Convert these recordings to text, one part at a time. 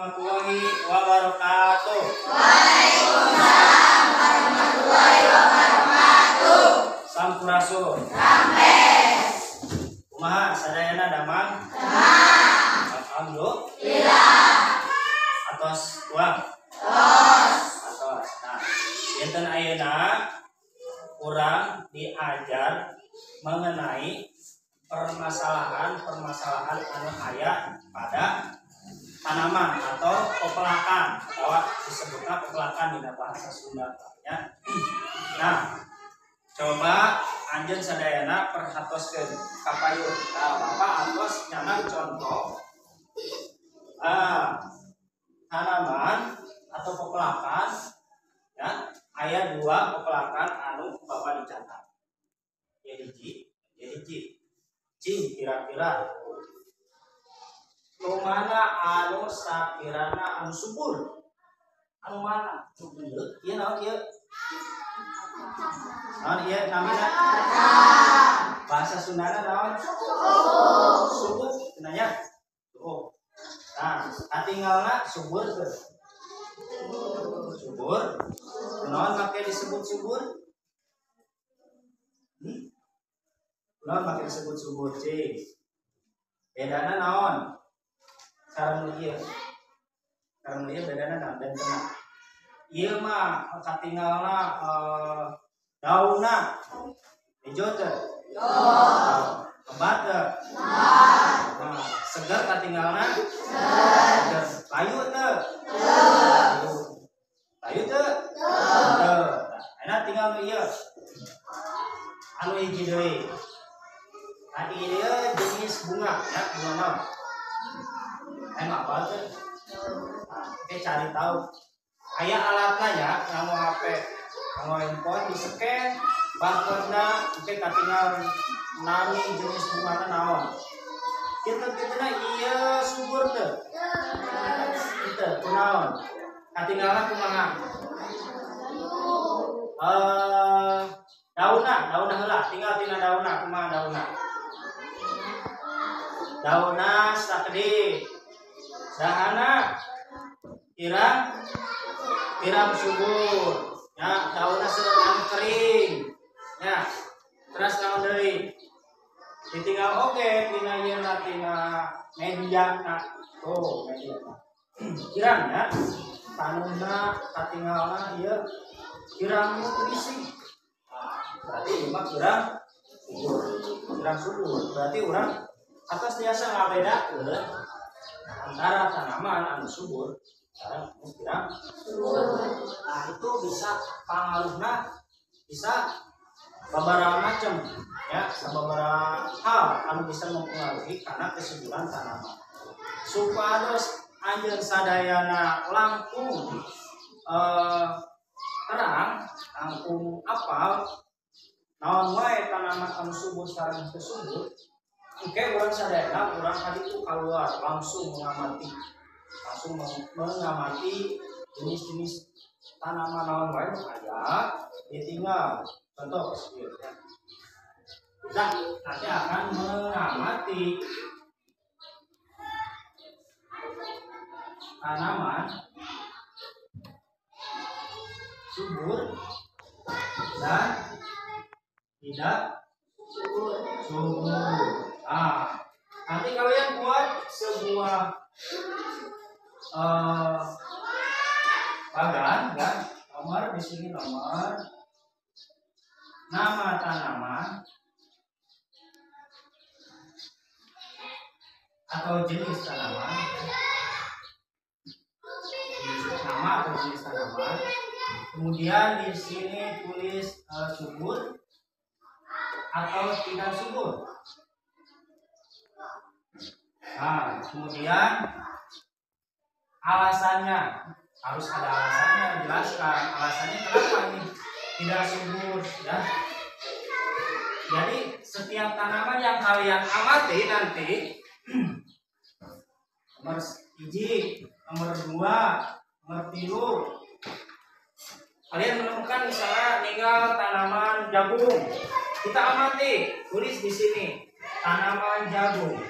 warahmatullahi wabarakatuh. Waalaikumsalam warahmatullahi wabarakatuh. Sampurasun. Sampes. Kumaha sadayana damang? Damang. Alhamdulillah. Atos tuang. Atos. Nah, dinten ayeuna urang diajar mengenai permasalahan anu aya pada tanaman atau pepelakan atau disebutnya pepelakan di bahasa Sunda ya. Nah, coba anjeun sadayana perhatoskeun ka payun. Nah, Bapak atos nyanang contoh tanaman atau pepelakan ya, aya dua pepelakan anu Bapak dicatat. Ya hiji. Cing kira-kira nu mana anu sakirana anu subur? Anu mana? Subur. Ieu naon ieu? Naon ieu namina? Bahasa Sundana naon? Subur. Cenanya. Oh. Nah, katinggalna subur teu? Subur. Naon make disebut subur? Naon make disebut subur, Cing? Bedana naon? Sareng ieu. Sareng ieu bedana naon dan tenang. Ieu mah katinggalna daunna hijau teh. Lebat teh. Nah, segar katinggalna. Segar. Layu teh. Layu teh. Enak tinggal nu ieu. Anu hiji deui. Nah, ieu jenis bunga ya, bunga naon? Enak apa tuh? Nah, oke cari tahu. Aya alatnya ya, nganggo HP, nganggo handphone di-scan barcode-na, oke katingal nami jenis bunga naon. Kitu-kituna ieu subur teu? Kitu kunaon? Katinggalna kumaha? Daunna heula, tinggal tina daunna kumaha daunna? Daunna sakedi. Dahana kirang subur. Ya, daunna seueur kering. Ya. Terus naon deui? Ditinggal oge tina ieu tina mediana. Tuh, mediana. Kirang ya. Tanuna katinggalna ieu kirang nutrisi. Berarti ieu mah kirang subur. Berarti urang atas tiasa ngabedakeun antara tanaman anu subur sareng anu kirang subur. Nah, itu bisa pangaruhna bisa babaraha macam ya, sababaraha hal anu bisa mempengaruhi karena kesuburan tanaman. Supados anjeun sadayana langkung terang, langkung apal naon wae tanaman anu subur sareng teu subur. Oke, orang sadayana orang tadi itu keluar langsung mengamati jenis-jenis tanaman naon wae aya ditinggal contoh ya. Nah, nanti akan mengamati tanaman subur dan tidak subur. Nanti kalian buat sebuah bagan, kan? Nomor di sini nomor nama tanaman atau jenis tanaman, nama atau jenis tanaman. Kemudian di sini tulis subur atau tidak subur. Nah, kemudian alasannya harus ada alasannya, jelaskan alasannya kenapa ini tidak subur ya. Jadi setiap tanaman yang kalian amati nanti nomor 1, nomor 2, nomor 3 kalian menemukan misalnya tinggal tanaman jagung. Kita amati, tulis di sini tanaman jagung.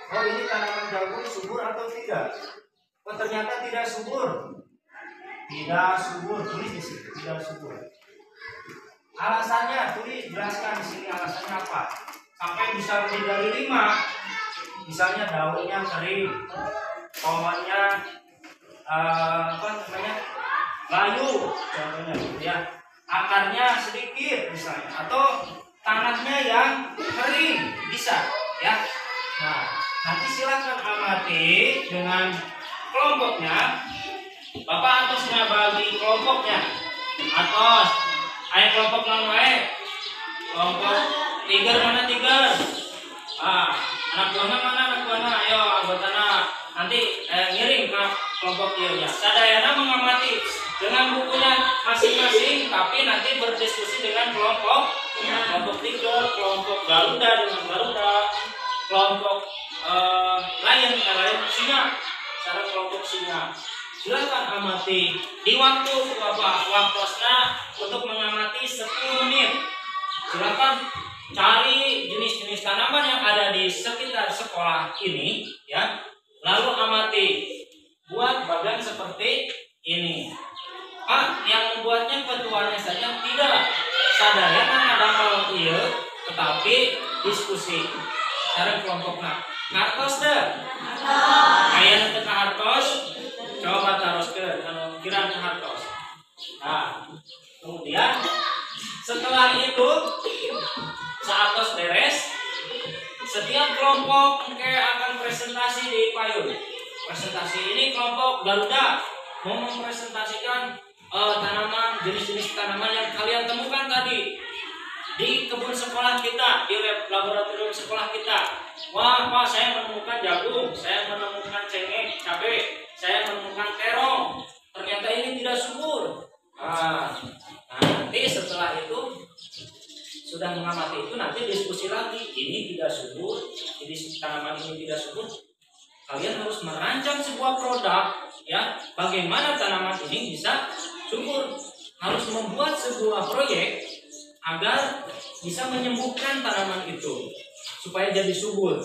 Oh, ini tanaman jagung subur atau tidak? Oh, ternyata tidak subur. Tidak subur, tulis di situ, tidak subur. Alasannya tulis, jelaskan di sini alasannya apa. Sampai bisa lebih dari 5. Misalnya daunnya kering, pohonnya layu, contohnya gitu ya. Akarnya sedikit misalnya, atau tanahnya yang kering bisa ya. Nah, nanti silakan amati dengan kelompoknya. Bapak Atosnya bagi kelompoknya. Atos, ayo kelompok non wae. Kelompok tiger mana tiger? Anak buahnya mana anak buahnya? Ayo anggotana nanti ngirim ke kelompok dia. Sadayana mengamati dengan bukunya masing-masing, tapi nanti berdiskusi dengan kelompok tiger, kelompok Garuda dengan Garuda, kelompok lain singa, cara kelompok singa. Silakan amati di waktu waktosna untuk mengamati 10 menit. Silakan cari jenis-jenis tanaman yang ada di sekitar sekolah ini ya. Lalu amati, buat bagan seperti ini. Pak, yang membuatnya ketuanya saja tidak. Sadaya kan ada kalau iya, tetapi diskusi. Cara kelompoknya. Hartos deh. Ayah ke hartos. Coba taruh ke kiraan ke hartos. Nah, kemudian setelah itu saat tos beres, setiap kelompok akan presentasi di payung. Presentasi ini kelompok Garuda mau mempresentasikan tanaman, jenis-jenis tanaman yang kalian temukan tadi di kebun sekolah kita, di laboratorium sekolah kita. Wah, Pak, saya menemukan jagung, saya menemukan cengkeh, cabai, saya menemukan terong. Ternyata ini tidak subur. Nah, nanti setelah itu sudah mengamati itu, nanti diskusi lagi. Ini tidak subur, jadi tanaman ini tidak subur. Kalian harus merancang sebuah produk, ya. Bagaimana tanaman ini bisa subur? Harus membuat sebuah proyek agar bisa menyembuhkan tanaman itu supaya jadi subur.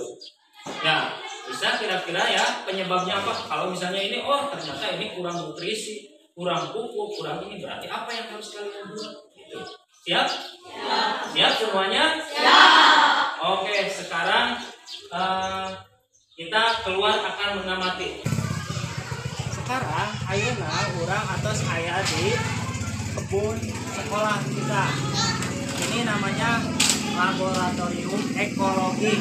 Ya, bisa kira-kira ya penyebabnya apa? Kalau misalnya ini, oh ternyata ini kurang nutrisi, kurang pupuk, kurang ini, berarti apa yang harus kalian buat? Gitu. Siap? Ya. Siap semuanya? Ya. Oke, sekarang kita keluar akan mengamati. Sekarang ayeuna urang atas aya di kebun sekolah kita. Ini namanya laboratorium ekologi,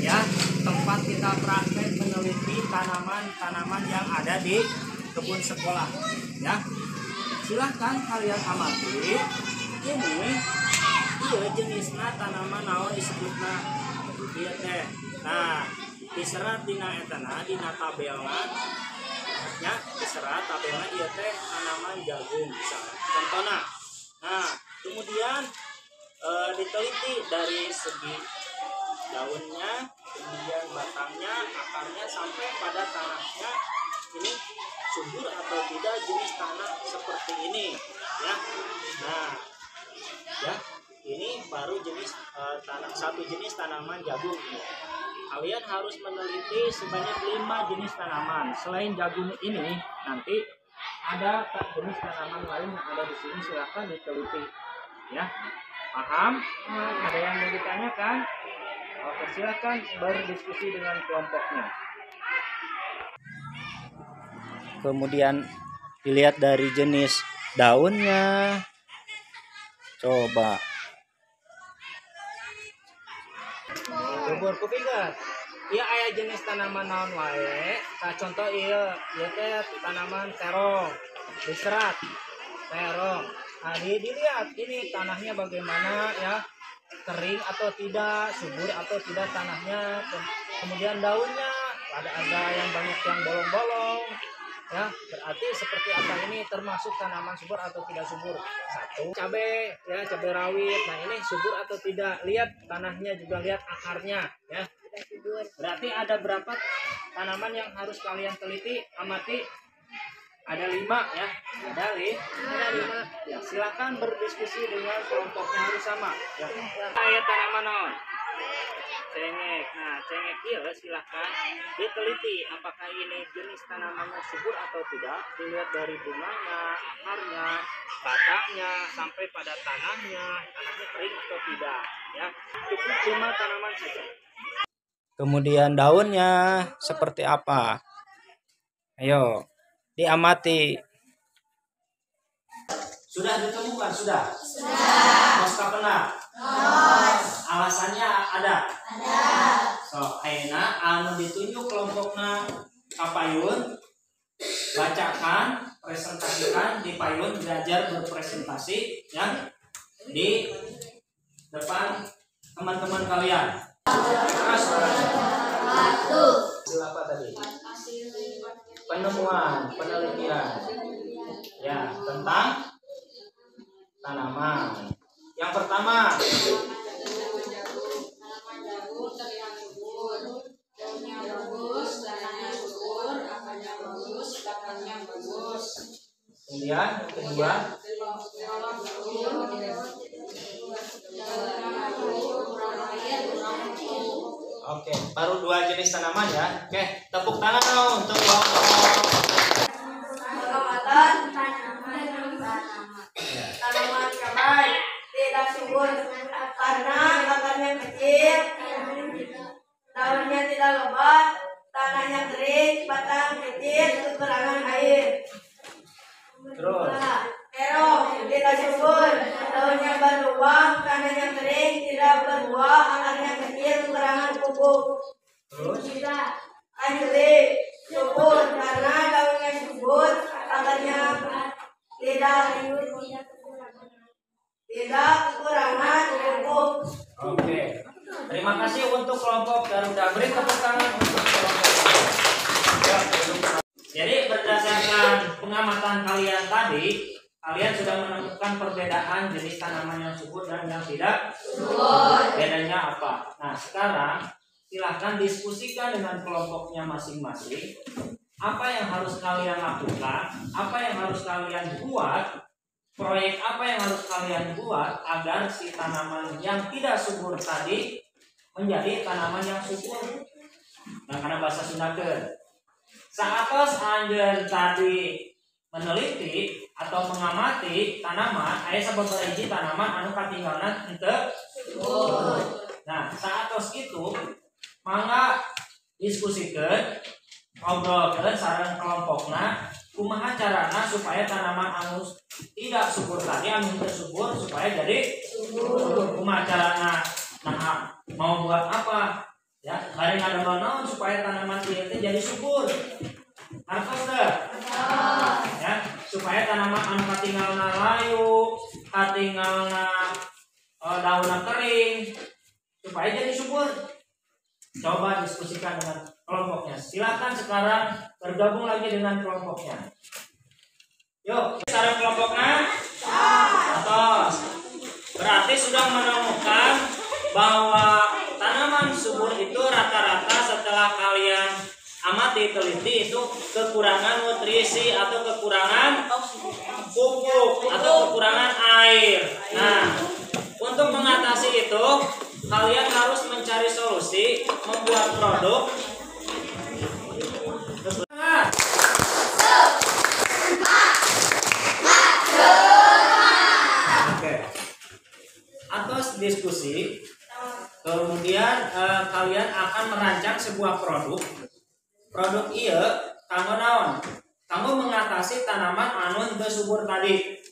ya, tempat kita praktek meneliti tanaman-tanaman yang ada di kebun sekolah, ya. Silahkan kalian amati. Ini iya jenisnya tanaman naon disebutna ieu teh. Nah, diserat dina etana dina tabelna nya diserat tabelna ieu teh tanaman jagung misalnya. Contohna. Nah, kemudian diteliti dari segi daunnya, kemudian batangnya, akarnya sampai pada tanahnya ini subur atau tidak jenis tanah seperti ini, ya. Nah, ya, ini baru jenis satu jenis tanaman jagung. Kalian harus meneliti sebanyak 5 jenis tanaman. Selain jagung ini, nanti ada jenis tanaman lain yang ada di sini, silakan diteliti, ya. Paham? Ada yang mau ditanyakan? Oke, silakan berdiskusi dengan kelompoknya. Kemudian dilihat dari jenis daunnya. Coba. Subur kupingkeun. Ieu aya jenis tanaman naon wae. Contoh ieu teh tanaman terong. Diserat. Terong. Nah, dilihat ini tanahnya bagaimana, ya, kering atau tidak, subur atau tidak tanahnya. Kemudian daunnya ada yang banyak yang bolong-bolong, ya, berarti seperti apa ini termasuk tanaman subur atau tidak subur. Satu, cabai, ya, cabai rawit. Nah, ini subur atau tidak, lihat tanahnya juga, lihat akarnya, ya. Berarti ada berapa tanaman yang harus kalian teliti, amati? Ada 5, ya. Ada 5. Ya, silakan berdiskusi dengan kelompoknya harus sama, ya. Ayat tanaman naon? cengek. Nah, cengek ieu silahkan diteliti apakah ini jenis tanamannya subur atau tidak. Dilihat dari bunganya, akarnya, batangnya, sampai pada tanahnya kering atau tidak. Ya, cukup 5 tanaman saja. Kemudian daunnya seperti apa? Ayo, diamati. Sudah ditemukan? Sudah. Mos kapena? Alasannya ada. So, ayeuna anu ditunjuk kelompokna kapayun, bacakan, presentasikan di payun, belajar berpresentasi ya di depan teman-teman kalian. Hasil apa tadi? Penemuan, penelitian ya tentang tanaman. Yang pertama, kemudian yang kedua, oke, baru 2 jenis tanaman ya. Oke, tepuk tangan dong untuk kelompok. Tanaman cabai tidak subur karena akarnya kecil, daunnya tidak lebat, tanahnya kering, batang kecil, kekurangan air. Terus, Terong tidak subur, daunnya berlubang, tanahnya kering, tidak berbuah, akarnya kecil, kekurangan pupuk. terus, Anjli subur karena daunnya subur, akarnya tidak kekurangan pupuk. oke. Terima kasih untuk kelompok Garuda. Beri tepuk tangan untuk kelompok. Ya, jadi berdasarkan pengamatan kalian tadi, kalian sudah menemukan perbedaan jenis tanaman yang subur dan yang tidak subur. Bedanya apa? Nah, sekarang silahkan diskusikan dengan kelompoknya masing-masing. Apa yang harus kalian lakukan? Apa yang harus kalian buat? Proyek apa yang harus kalian buat agar si tanaman yang tidak subur tadi menjadi tanaman yang subur? Nah, karena bahasa Sunda saatos anjeun tadi meneliti atau mengamati tanaman, aya sababaraha hiji tanaman anu katinggalan henteu subur. Nah, saatos itu mangga diskusikeun, ngobrolkeun sareng kelompokna kumaha carana supaya tanaman anu tidak subur tadi anu henteu subur supaya jadi subur. Kumaha carana? Nah, mau buat apa? Ya, bari ngademel naon supaya tanaman ieu teh jadi subur. Artos teh? Ya, supaya tanaman anu katinggalna layu, katinggalna daunna kering supaya jadi subur. Coba diskusikan dengan kelompoknya. Silakan sekarang bergabung lagi dengan kelompoknya. Yuk, sareng kelompoknya. Atos. Berarti sudah menemukan bahwa tanaman subur itu rata-rata setelah kalian amati teliti itu kekurangan nutrisi atau kekurangan pupuk atau kekurangan air. Nah, untuk mengatasi itu kalian harus mencari solusi, membuat produk. Oke. Atas diskusi, kemudian kalian akan merancang sebuah produk. Produk ieu kanggo naon? Kanggo mengatasi tanaman anu henteu subur tadi.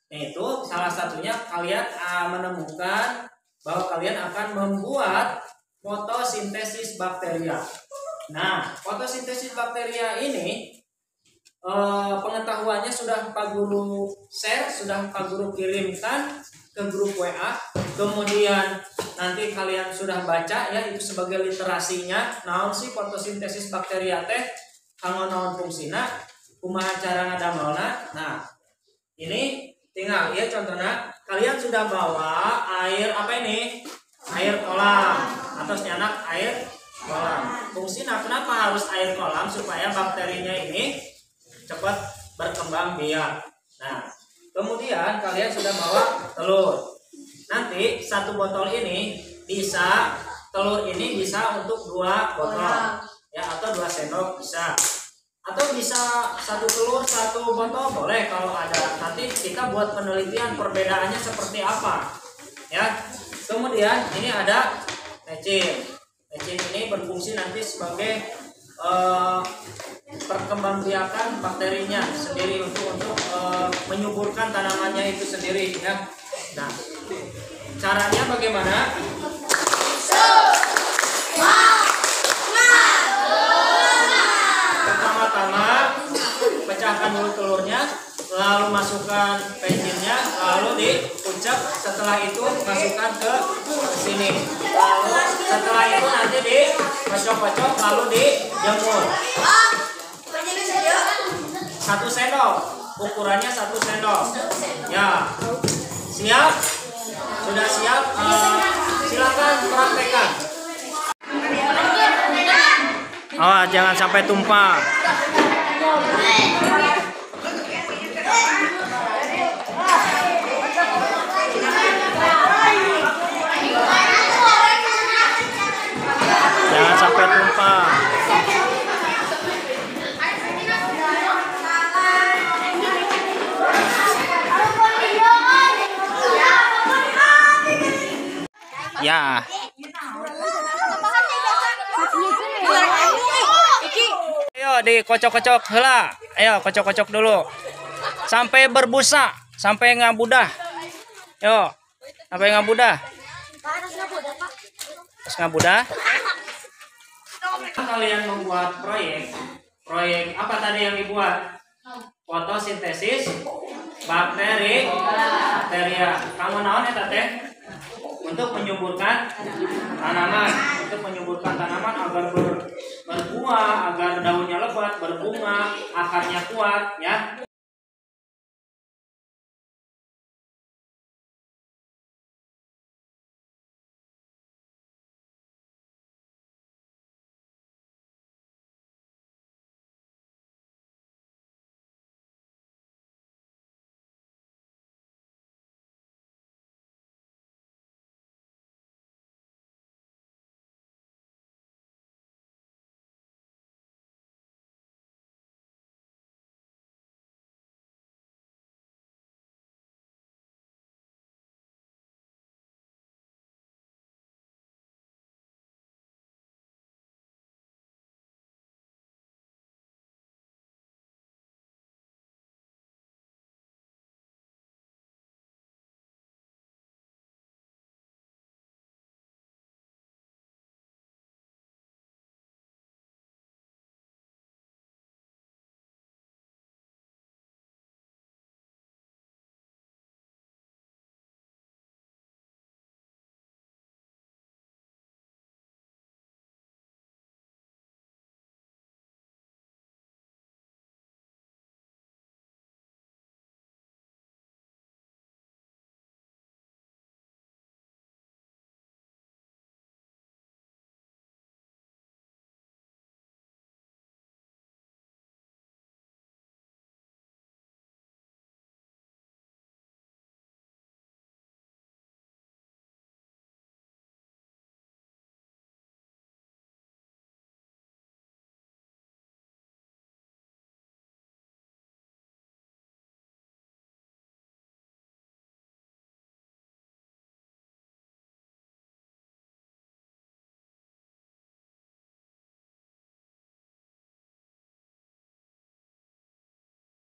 Itu salah satunya kalian menemukan bahwa kalian akan membuat fotosintesis bakteria. Nah, fotosintesis bakteria ini pengetahuannya sudah Pak Guru share, sudah Pak Guru kirimkan ke grup WA. Kemudian nanti kalian sudah baca ya, itu sebagai literasinya. Naon sih fotosintesis bakteria teh? Kanggo naon fungsina? Kumaha cara ngadamelna? Nah, ini tinggal ya contohnya kalian sudah bawa air apa ini? Air kolam atau nyanak air kolam. Fungsina kenapa harus air kolam? Supaya bakterinya ini cepat berkembang biak. Nah, kemudian kalian sudah bawa telur. Nanti satu botol ini bisa telur ini bisa untuk 2 botol ya, atau 2 sendok bisa, atau bisa 1 telur 1 botol boleh kalau ada. Nanti kita buat penelitian perbedaannya seperti apa ya. Kemudian ini ada mecin. Mecin ini berfungsi nanti sebagai perkembangbiakan bakterinya sendiri untuk menyuburkan tanamannya itu sendiri ya. Nah, caranya bagaimana? Pertama-tama pecahkan dulu telurnya, lalu masukkan mecinnya, lalu diucap. Setelah itu masukkan ke sini. Lalu setelah itu nanti dikocok-kocok, lalu dijemur. 1 sendok, ukurannya 1 sendok. Ya, siap? Sudah siap? Silakan praktekkan. Oh, jangan sampai tumpah. Jangan sampai tumpah. Ya. Ayo dikocok-kocok heula. Ayo kocok-kocok dulu. Sampai berbusa, sampai ngabudah. Yo, sampai ngabudah. Terus ngabudah. Kalian membuat proyek apa tadi yang dibuat? Fotosintesis bakteria. Kamu naon eta teh? Untuk menyuburkan tanaman, agar berbuah, agar daunnya lebat, berbunga, akarnya kuat, ya.